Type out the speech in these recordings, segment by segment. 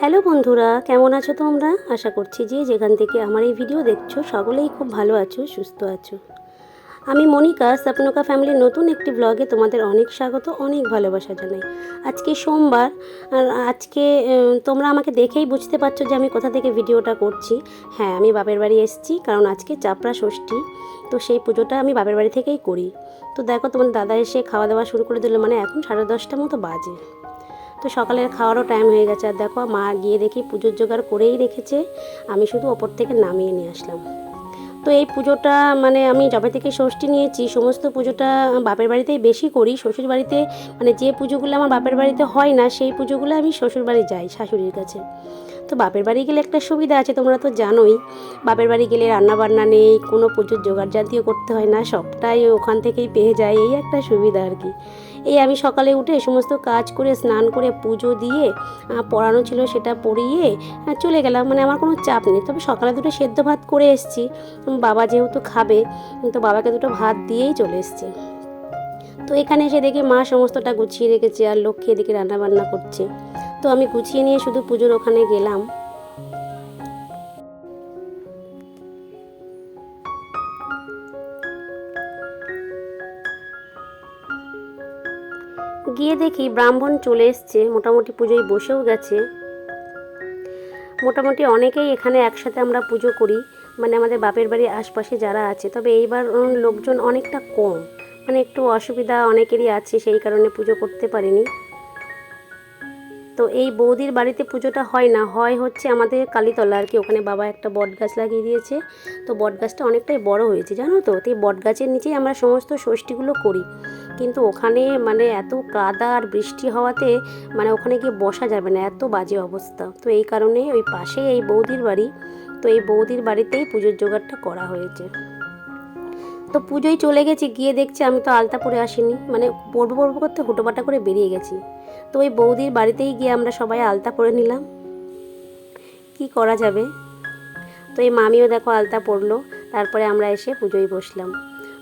Hello বন্ধুরা, কেমন আছো তোমরা? আশা করছি যে যেখান থেকে আমার এই ভিডিও দেখছো সকলেই খুব ভালো আছো, সুস্থ আছো। আমি মনিকা, স্বপ্নকা ফ্যামিলির নতুন একটি ব্লগে তোমাদের অনেক স্বাগত, অনেক ভালোবাসা জানাই। আজকে সোমবার, আর আজকে তোমরা আমাকে দেখেই বুঝতে পারছো যে আমি কোথা থেকে ভিডিওটা করছি। হ্যাঁ, আমি বাপের বাড়ি এসেছি, কারণ আজকে চাপড়া ষষ্ঠী, তো সেই পুজোটা আমি বাপের বাড়ি থেকেই করি। তো দেখো, তোমার দাদা এসে খাওয়া দাওয়া শুরু করে দিল, মানে এখন 10:30 মতো বাজে। তো সকালের খাওয়ারও টাইম হয়ে গেছে। আর দেখো, মা গিয়ে দেখি পুজোর জোগাড় করেই রেখেছে, আমি শুধু ওপর থেকে নামিয়ে নিয়ে আসলাম। তো এই পুজোটা মানে আমি যবে থেকে ষষ্ঠী নিয়েছি, সমস্ত পুজোটা বাপের বাড়িতেই বেশি করি। শ্বশুর বাড়িতে মানে যে পুজোগুলো আমার বাপের বাড়িতে হয় না, সেই পুজোগুলো আমি শ্বশুর বাড়ি যাই শাশুড়ির কাছে। তো বাপের বাড়ি গেলে একটা সুবিধা আছে, তোমরা তো জানোই। বাপের বাড়ি গেলে রান্নাবান্না নেই, কোনো পুজোর জোগাড় জাতীয় করতে হয় না, সবটাই ওখান থেকেই পেয়ে যায়, এই একটা সুবিধা আর কি। এই আমি সকালে উঠে সমস্ত কাজ করে স্নান করে পুজো দিয়ে পড়ানো ছিল সেটা পড়িয়ে চলে গেলাম, মানে আমার কোনো চাপ নেই। তবে সকালে দুটো সেদ্ধ ভাত করে এসেছি, বাবা যেহেতু খাবে, তো বাবাকে দুটো ভাত দিয়েই চলে এসেছি। তো এখানে এসে দেখি মা সমস্তটা গুছিয়ে রেখেছে, আর লক্ষ্মী এদিকে রান্নাবান্না করছে। তো আমি গুছিয়ে নিয়ে শুধু পুজোর ওখানে গেলাম। গিয়ে দেখি ব্রাহ্মণ চলে এসছে, মোটামুটি পুজোয় বসেও গেছে। মোটামুটি অনেকেই এখানে একসাথে আমরা পুজো করি, মানে আমাদের বাপের বাড়ির আশপাশে যারা আছে। তবে এইবার লোকজন অনেকটা কম, মানে একটু অসুবিধা অনেকেরই আছে, সেই কারণে পুজো করতে পারিনি। তো এই বৌদির বাড়িতে পুজোটা হয় না, হয় হচ্ছে আমাদের কালীতলা আর কি, ওখানে বাবা একটা বট গাছ লাগিয়ে দিয়েছে। তো বট গাছটা অনেকটাই বড় হয়েছে জানো তো, এই বট গাছের নিচেই আমরা সমস্ত ষষ্ঠীগুলো করি। কিন্তু ওখানে মানে এত কাদা আর বৃষ্টি হওয়াতে মানে ওখানে গিয়ে বসা যাবে না, এত বাজে অবস্থা। তো এই কারণে ওই পাশে এই বৌদির বাড়ি, তো এই বৌদির বাড়িতেই পুজোর জোগাড়টা করা হয়েছে। তো পুজোয় চলে গেছি, গিয়ে দেখছি আমি তো আলতা পরে আসিনি, মানে পরবো পরবো করতে হুটোপাটা করে বেরিয়ে গেছি। তো ওই বৌদির বাড়িতেই গিয়ে আমরা সবাই আলতা পরে নিলাম, কি করা যাবে। তো এই মামিও দেখো আলতা পরলো, তারপরে আমরা এসে পুজোয় বসলাম।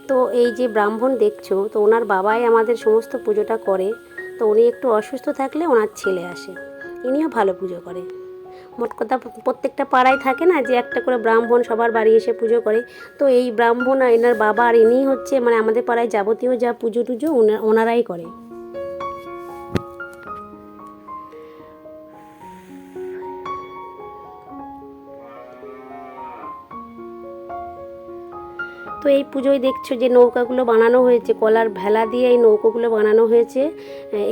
তো এই যে ব্রাহ্মণ দেখছো, তো ওনার বাবাই আমাদের সমস্ত পুজোটা করে। তো উনি একটু অসুস্থ থাকলে ওনার ছেলে আসে, ইনিও ভালো পুজো করে। মোট কথা প্রত্যেকটা পাড়ায় থাকে না যে একটা করে ব্রাহ্মণ সবার বাড়ি এসে পুজো করে। তো এই ব্রাহ্মণ আর এনার বাবা আর ইনি হচ্ছে মানে আমাদের পাড়ায় যাবতীয় যা পুজো টুজো ওনারাই করে। তো এই পুজোয় দেখছো যে নৌকাগুলো বানানো হয়েছে, কলার ভেলা দিয়ে এই নৌকোগুলো বানানো হয়েছে।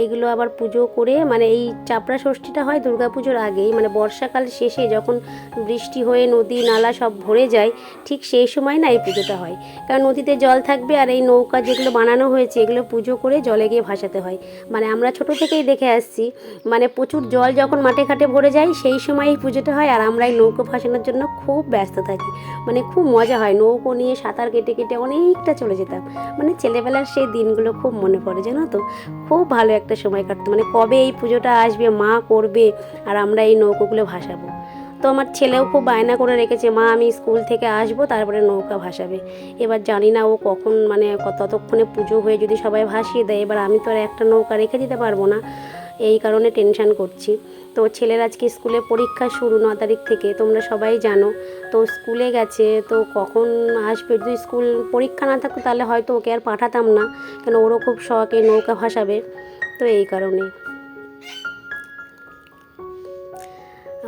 এগুলো আবার পুজো করে, মানে এই চাপড়া ষষ্ঠীটা হয় দুর্গাপুজোর আগেই, মানে বর্ষাকাল শেষে যখন বৃষ্টি হয়ে নদী নালা সব ভরে যায়, ঠিক সেই সময় না এই পুজোটা হয়। কারণ নদীতে জল থাকবে, আর এই নৌকা যেগুলো বানানো হয়েছে এগুলো পুজো করে জলে গিয়ে ভাসাতে হয়। মানে আমরা ছোট থেকেই দেখে আসছি, মানে প্রচুর জল যখন মাঠে ঘাটে ভরে যায় সেই সময় এই পুজোটা হয়, আর আমরা এই নৌকো ভাসানোর জন্য খুব ব্যস্ত থাকি। মানে খুব মজা হয়, নৌকো নিয়ে সাঁতার কেটে কেটে অনেকটা চলে যেতাম। মানে ছেলেবেলার সেই দিনগুলো খুব মনে পড়ে জানো তো, খুব ভালো একটা সময় কাটতো। মানে কবে এই পুজোটা আসবে, মা করবে, আর আমরা এই নৌকোগুলো ভাসাবো। তো আমার ছেলেও খুব বায়না করে রেখেছে, মা আমি স্কুল থেকে আসবো তারপরে নৌকা ভাসাবে। এবার জানি না ও কখন, মানে ততক্ষণে পুজো হয়ে যদি সবাই ভাসিয়ে দেয়, এবার আমি তো আর একটা নৌকা রেখে দিতে পারবো না, এই কারণে টেনশান করছি। তো ছেলের আজকে স্কুলে পরীক্ষা শুরু 9 তারিখ থেকে, তোমরা সবাই জানো। তো স্কুলে গেছে, তো কখন আসবে, যদি স্কুল পরীক্ষা না থাকতো তাহলে হয়তো ওকে আর পাঠাতাম না, কেন ওরও খুব শখ এই নৌকা ভাসাবে। তো এই কারণে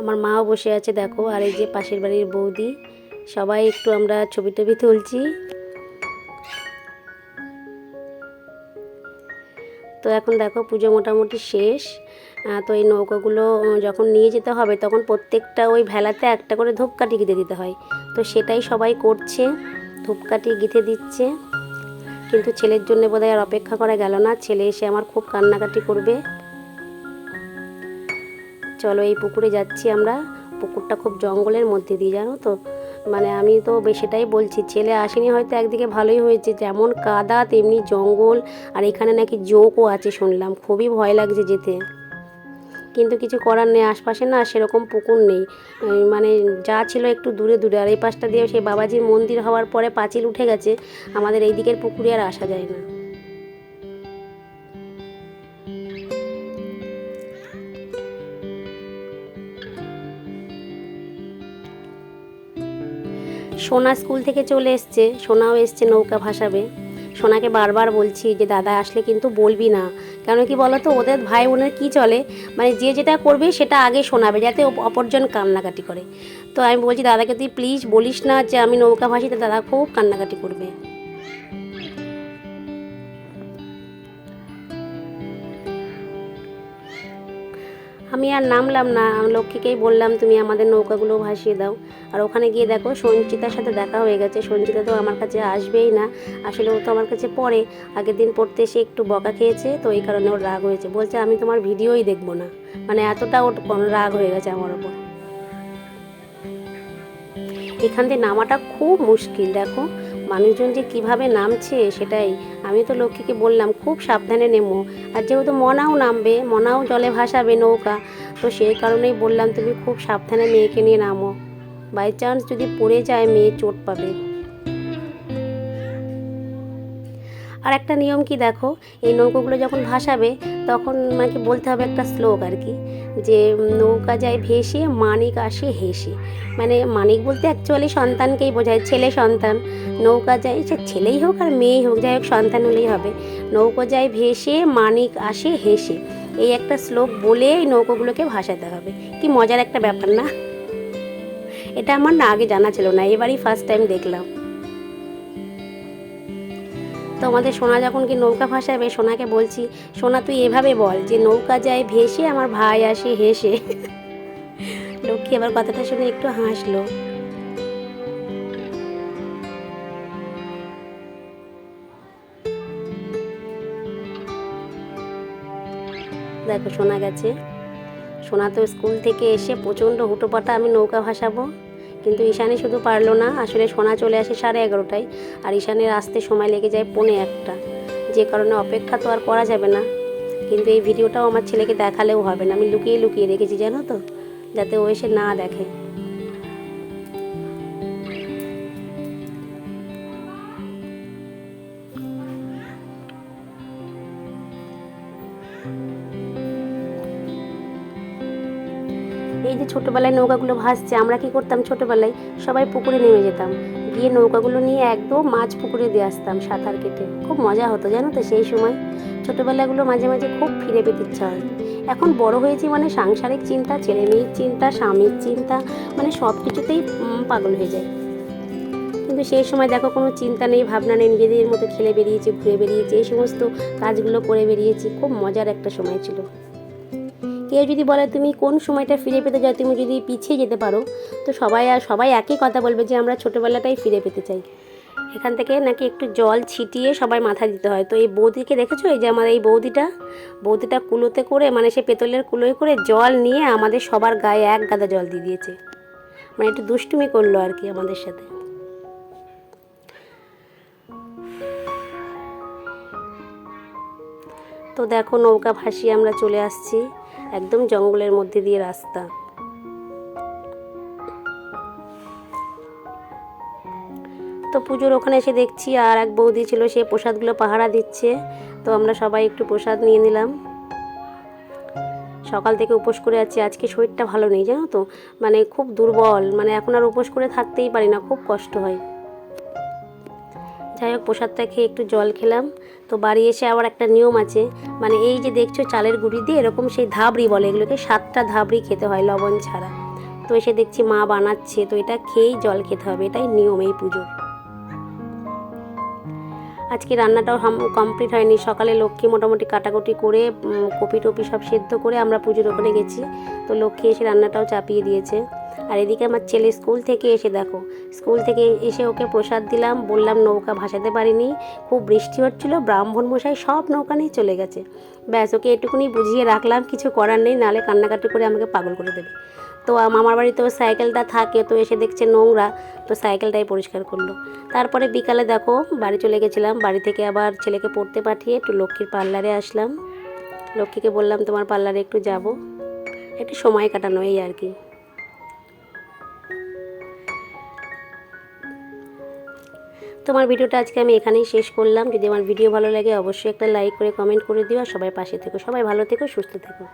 আমার মাও বসে আছে দেখো, আর এই যে পাশের বাড়ির বৌদি, সবাই একটু আমরা ছবি টবি তুলছি। তো এখন দেখো পুজো মোটামুটি শেষ। তো এই নৌকাগুলো যখন নিয়ে যেতে হবে তখন প্রত্যেকটা ওই ভেলাতে একটা করে ধূপকাঠি গেঁথে দিতে হয়। তো সেটাই সবাই করছে, ধূপকাঠি গেঁথে দিচ্ছে। কিন্তু ছেলের জন্য বোধহয় আর অপেক্ষা করা গেল না, ছেলে এসে আমার খুব কান্নাকাটি করবে। চলো এই পুকুরে যাচ্ছি আমরা। পুকুরটা খুব জঙ্গলের মধ্যে দিয়ে, জানো তো, মানে আমি তো সেটাই বলছি, ছেলে আসেনি হয়তো একদিকে ভালোই হয়েছে, যেমন কাদা তেমনি জঙ্গল, আর এখানে নাকি জোকও আছে শুনলাম, খুবই ভয় লাগছে যেতে। কিন্তু কিছু করার নেই, আশপাশে না সেরকম পুকুর নেই, মানে যা ছিল একটু দূরে দূরে। আর এই পাশটা দিয়ে সেই বাবাজির মন্দির হওয়ার পরে পাঁচিল উঠে গেছে, আমাদের এই দিকের পুকুরে আর আসা যায় না। সোনা স্কুল থেকে চলে এসছে, সোনাও এসছে নৌকা ভাসাবে। সোনাকে বারবার বলছি যে দাদা আসলে কিন্তু বলবি না, কেন কি বলো তো, ওদের ভাই বোনের কী চলে, মানে যে যেটা করবে সেটা আগে শোনাবে, যাতে অপরজন কান্নাকাটি করে। তো আমি বলছি দাদাকে তুই প্লিজ বলিস না যে আমি নৌকা ভাসি, তো দাদা খুব কান্নাকাটি করবে। আমি আর নামলাম না, লক্ষ্মীকেই বললাম তুমি আমাদের নৌকাগুলো ভাসিয়ে দাও। আর ওখানে গিয়ে দেখো সঞ্চিতার সাথে দেখা হয়ে গেছে। সঞ্চিতা তো আমার কাছে আসবেই না, আসলে ও তো আমার কাছে পড়ে, আগের দিন পড়তে এসে একটু বকা খেয়েছে, তো এই কারণে ওর রাগ হয়েছে, বলছে আমি তোমার ভিডিওই দেখবো না, মানে এতটা ওর রাগ হয়ে গেছে আমার ওপর। এখান থেকে নামাটা খুব মুশকিল, দেখো মানুষজন যে কিভাবে নামছে সেটাই। আমি তো লক্ষ্মীকে বললাম খুব সাবধানে নেমো, আর যেহেতু মনাও নামবে, মনাও জলে ভাসাবে নৌকা, তো সেই কারণেই বললাম তুমি খুব সাবধানে মেয়েকে নিয়ে নামো, বাই চান্স যদি পড়ে যায় মেয়ে চোট পাবে। আর একটা নিয়ম কি দেখো, এই নৌকোগুলো যখন ভাসাবে তখন মানে বলতে হবে একটা শ্লোক আর কি, যে নৌকা যায় ভেসে মানিক আসে হেসে, মানে মানিক বলতে অ্যাকচুয়ালি সন্তানকেই বোঝায়, ছেলে সন্তান। নৌকা যায়, সে ছেলেই হোক আর মেয়েই হোক, যাই হোক সন্তান হলেই হবে। নৌকো যায় ভেসে মানিক আসে হেসে, এই একটা শ্লোক বলে এই নৌকোগুলোকে ভাসাতে হবে। কি মজার একটা ব্যাপার না? এটা আমার না আগে জানা ছিল না, এবারই ফার্স্ট টাইম দেখলাম। তো আমাদের সোনা যখন কি নৌকা ভাসাবে, সোনাকে বলছি সোনা তুই এভাবে বল যে নৌকা যায় ভেসে আমার ভাই আসে হেসে। লক্ষ্মী আবার কথাটা শুনে একটু হাসলো। দেখো সোনা গেছে, সোনা তো স্কুল থেকে এসে প্রচণ্ড হুটোপাটা আমি নৌকা ভাসাবো, কিন্তু ঈশানী শুধু পারলো না, আসলে সোনা চলে আসে 11:30টায়, আর ঈশানীর আসতে সময় লেগে যায় 1:45, যে কারণে অপেক্ষা তো আর করা যাবে না। কিন্তু এই ভিডিওটাও আমার ছেলেকে দেখালেও হবে না, আমি লুকিয়ে লুকিয়ে রেখেছি জানো তো, যাতে ও এসে না দেখে। এই যে ছোটোবেলায় নৌকাগুলো ভাসছে, আমরা কি করতাম ছোটোবেলায়, সবাই পুকুরে নেমে যেতাম, গিয়ে নৌকাগুলো নিয়ে একদম মাছ পুকুরে দিয়ে আসতাম সাঁতার কেটে, খুব মজা হতো জানো তো সেই সময়। ছোটোবেলাগুলো মাঝে মাঝে খুব ফিরে পেতে ইচ্ছা হয়। এখন বড় হয়েছি মানে সাংসারিক চিন্তা, ছেলে মেয়ের চিন্তা, স্বামীর চিন্তা, মানে সব কিছুতেই পাগল হয়ে যায়। কিন্তু সেই সময় দেখো কোনো চিন্তা নেই, ভাবনা নেই, নিজেদের মতো খেলে বেরিয়েছি, ঘুরে বেরিয়েছি, এই সমস্ত কাজগুলো করে বেরিয়েছি, খুব মজার একটা সময় ছিল। কেউ যদি বলে তুমি কোন সময়টা ফিরে পেতে চাও, তুমি যদি পিছিয়ে যেতে পারো, তো সবাই একই কথা বলবে যে আমরা ছোটোবেলাটাই ফিরে পেতে চাই। এখান থেকে নাকি একটু জল ছিটিয়ে সবাই মাথা দিতে হয়। তো এই বৌদিকে দেখেছো, এই যে আমার এই বৌদিটা কুলোতে করে, মানে সে পেতলের কুলোয় করে জল নিয়ে আমাদের সবার গায়ে এক গাদা জল দিয়ে দিয়েছে, মানে একটু দুষ্টুমি করলো আর কি আমাদের সাথে। তো দেখো নৌকা ভাসিয়ে আমরা চলে আসছি, একদম জঙ্গলের মধ্যে দিয়ে রাস্তা। তো পুজোর ওখানে এসে দেখছি আর এক বৌদি ছিল, সে প্রসাদগুলো পাহারা দিচ্ছে, তো আমরা সবাই একটু প্রসাদ নিয়ে নিলাম। সকাল থেকে উপোস করে আছি, আজকে শরীরটা ভালো নেই জানো তো, মানে খুব দুর্বল, মানে এখন আর উপোস করে থাকতেই পারি না, খুব কষ্ট হয়। যাই হোক প্রসাদটা খেয়ে একটু জল খেলাম। তো বাড়ি এসে আবার একটা নিয়ম আছে, মানে এই যে দেখছো চালের গুঁড়ি দিয়ে এরকম সেই ধাবড়ি বলে, এগুলোকে 7টা ধাবড়ি খেতে হয় লবণ ছাড়া। তো এসে দেখছি মা বানাচ্ছে, তো এটা খেয়েই জল খেতে হবে, এটাই নিয়ম এই পুজোর। আজকে রান্নাটাও কমপ্লিট হয়নি, সকালে লক্ষ্মী মোটামুটি কাটাকুটি করে কপি টপি সব সেদ্ধ করে আমরা পুজোর ওখানে গেছি, তো লক্ষ্মী এসে রান্নাটাও চাপিয়ে দিয়েছে। আর এদিকে আমার ছেলে স্কুল থেকে এসে দেখো, স্কুল থেকে এসে ওকে প্রসাদ দিলাম, বললাম নৌকা ভাসাতে পারিনি, খুব বৃষ্টি হচ্ছিলো, ব্রাহ্মণ মশাই সব নৌকা নিয়ে চলে গেছে, ব্যাস ওকে এটুকুনি বুঝিয়ে রাখলাম, কিছু করার নেই, নাহলে কান্নাকাটি করে আমাকে পাগল করে দেবে। তো মামার বাড়িতেও সাইকেলটা থাকে, তো এসে দেখছে নোংরা, তো সাইকেলটাই পরিষ্কার করলো। তারপরে বিকালে দেখো বাড়ি চলে গেছিলাম, বাড়ি থেকে আবার ছেলেকে পড়তে পাঠিয়ে একটু লক্ষ্মীর পার্লারে আসলাম। লক্ষ্মীকে বললাম তোমার পার্লারে একটু যাব, একটু সময় কাটানো এই আর কি। তোমার ভিডিওটা আজকে আমি এখানেই শেষ করলাম। যদি আমার ভিডিও ভালো লাগে অবশ্যই একটা লাইক করে কমেন্ট করে দিও, আর সবাই পাশে থেকো, সবাই ভালো থেকো, সুস্থ থেকো।